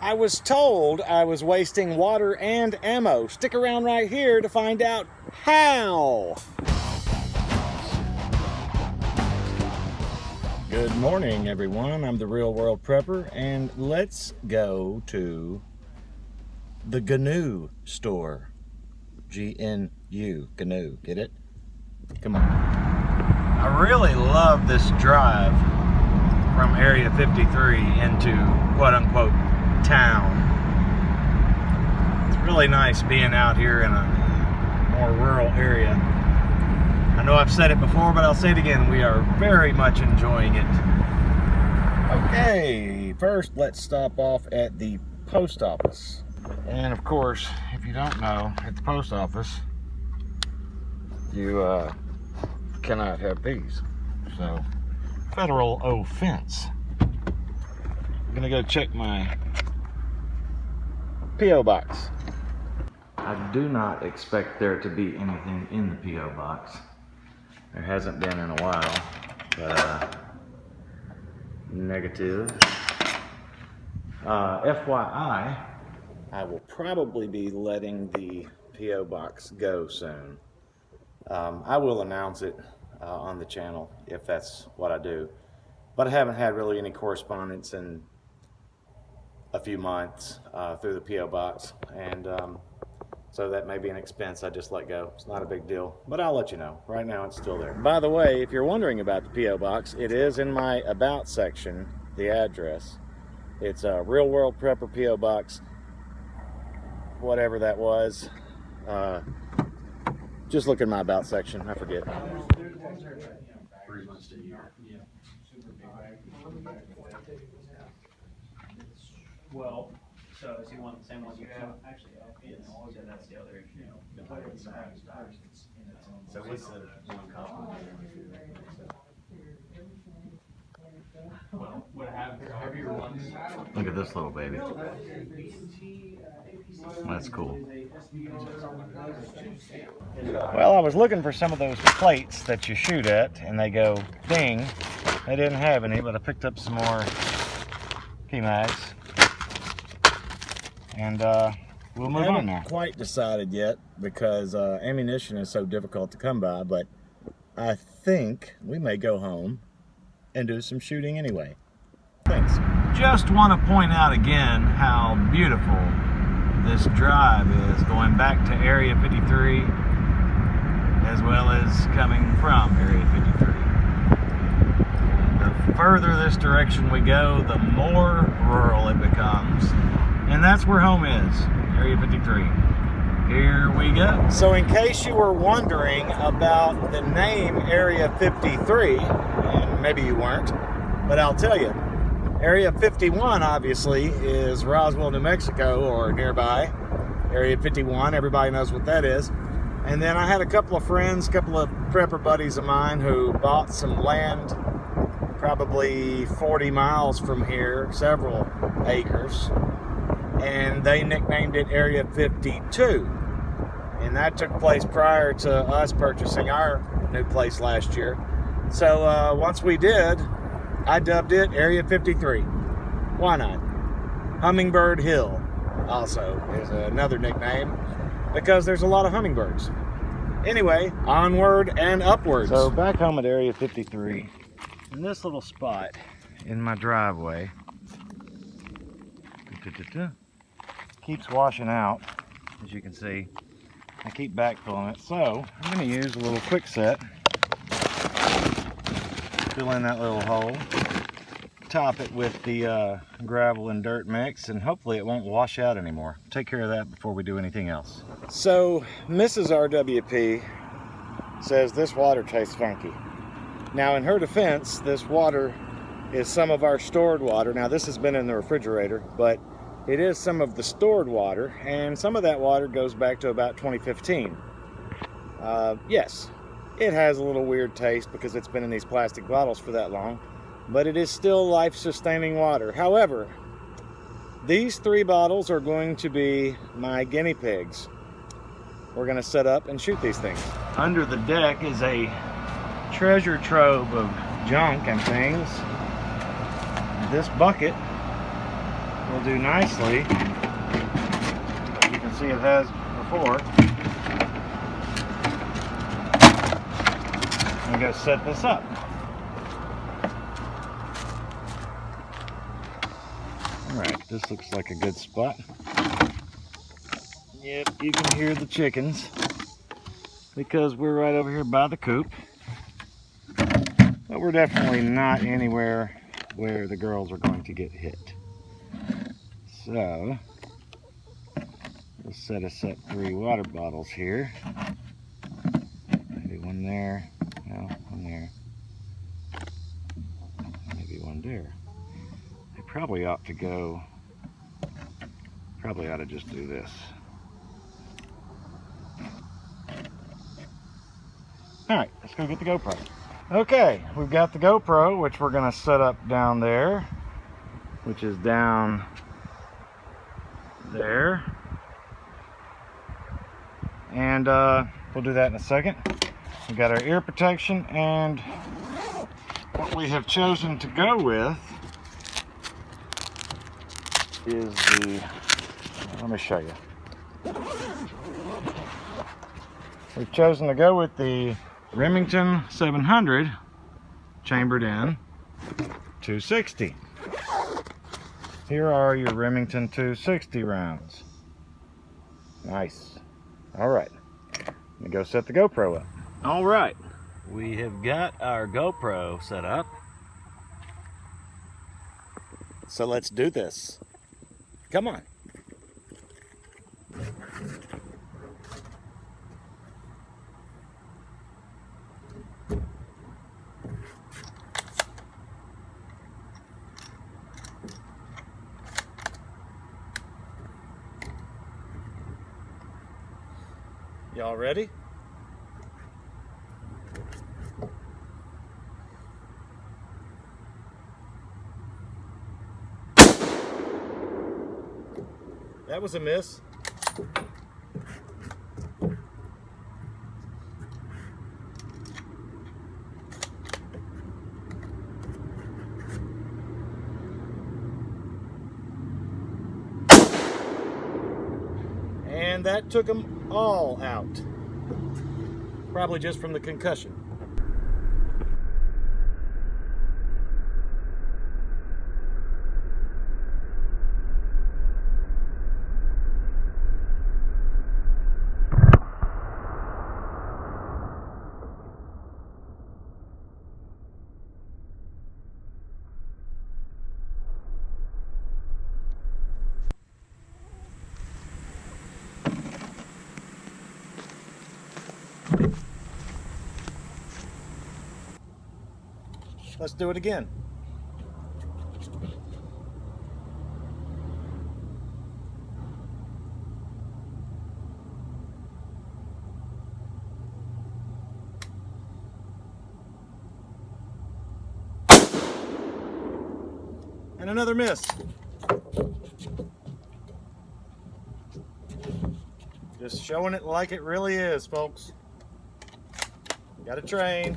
I was told I was wasting water and ammo. Stick around right here to find out how. Good morning, everyone. I'm the Real World Prepper, and let's go to the GNU store. G-N-U, GNU, get it? Come on. I really love this drive from Area 53 into quote-unquote town. It's really nice being out here in a more rural area. I know I've said it before, but I'll say it again. We are very much enjoying it. Okay, first let's stop off at the post office. And of course, if you don't know, at the post office, you cannot have these. So, federal offense. I'm gonna go check my P.O. box. I do not expect there to be anything in the P.O. box. There hasn't been in a while, but negative. FYI, I will probably be letting the P.O. box go soon. I will announce it on the channel if that's what I do, but I haven't had really any correspondence in a few months through the P.O. box, and so that may be an expense I just let go. It's not a big deal, but I'll let you know. Right now it's still there. By the way, if you're wondering about the P.O. box, it is in my About section, the address. It's a Real World Prepper P.O. box, whatever that was. Just look in my About section, I forget. Well, so is he want the same one you have? Actually, yes. So that's the other, So what's the one compliment? Well, what have heavier ones? Look at this little baby. That's cool. Well, I was looking for some of those plates that you shoot at and they go ding. They didn't have any, but I picked up some more PMags. And we'll move on now. I haven't quite decided yet because ammunition is so difficult to come by, but I think we may go home and do some shooting anyway. Thanks. Just want to point out again how beautiful this drive is, going back to Area 53 as well as coming from Area 53. The further this direction we go, the more rural it becomes. And that's where home is, Area 53. Here we go. So in case you were wondering about the name Area 53, and maybe you weren't, but I'll tell you, Area 51 obviously is Roswell, New Mexico, or nearby. Area 51, everybody knows what that is. And then I had a couple of friends, a couple of prepper buddies of mine who bought some land probably 40 miles from here, several acres, and they nicknamed it Area 52. And that took place prior to us purchasing our new place last year. So once we did, I dubbed it Area 53. Why not? Hummingbird Hill also is another nickname because there's a lot of hummingbirds. Anyway, onward and upwards. So back home at Area 53, in this little spot in my driveway, keeps washing out, as you can see. I keep backfilling it, so I'm going to use a little quick set. Fill in that little hole, top it with the gravel and dirt mix, and hopefully it won't wash out anymore. Take care of that before we do anything else. So Mrs. RWP says this water tastes funky. Now in her defense, this water is some of our stored water. Now this has been in the refrigerator, but it is some of the stored water, and some of that water goes back to about 2015. Yes, it has a little weird taste because it's been in these plastic bottles for that long, but it is still life-sustaining water. However, these 3 bottles are going to be my guinea pigs. We're going to set up and shoot these things. Under the deck is a treasure trove of junk and things. This bucket will do nicely. As you can see, it has before. I'm going to set this up. Alright, this looks like a good spot. Yep, you can hear the chickens because we're right over here by the coop. But we're definitely not anywhere where the girls are going to get hit. So, we'll set us up 3 water bottles here. Maybe one there. No, one there. Maybe one there. They probably ought to go, probably ought to just do this. Alright, let's go get the GoPro. Okay, we've got the GoPro, which we're going to set up down there, which is down there. And we'll do that in a second. We've got our ear protection, and what we have chosen to go with is the, let me show you. We've chosen to go with the Remington 700 chambered in 260. Here are your Remington 260 rounds. Nice. All right, let me go set the GoPro up. All right, we have got our GoPro set up. So let's do this. Come on. Y'all ready? That was a miss. And that took them all out. Probably just from the concussion. Let's do it again. And another miss. Just showing it like it really is, folks. You gotta train.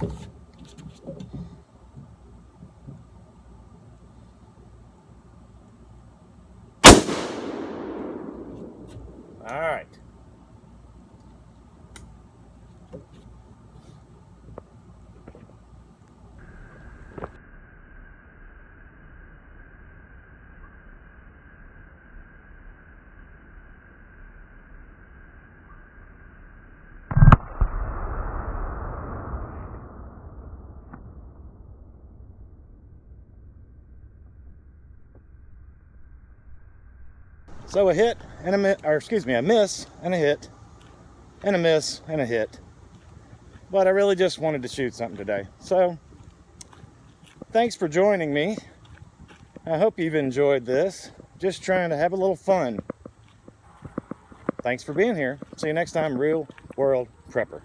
All right. So a hit and a miss, or excuse me, a miss and a hit, and a miss and a hit. But I really just wanted to shoot something today. So thanks for joining me. I hope you've enjoyed this. Just trying to have a little fun. Thanks for being here. See you next time, Real World Prepper.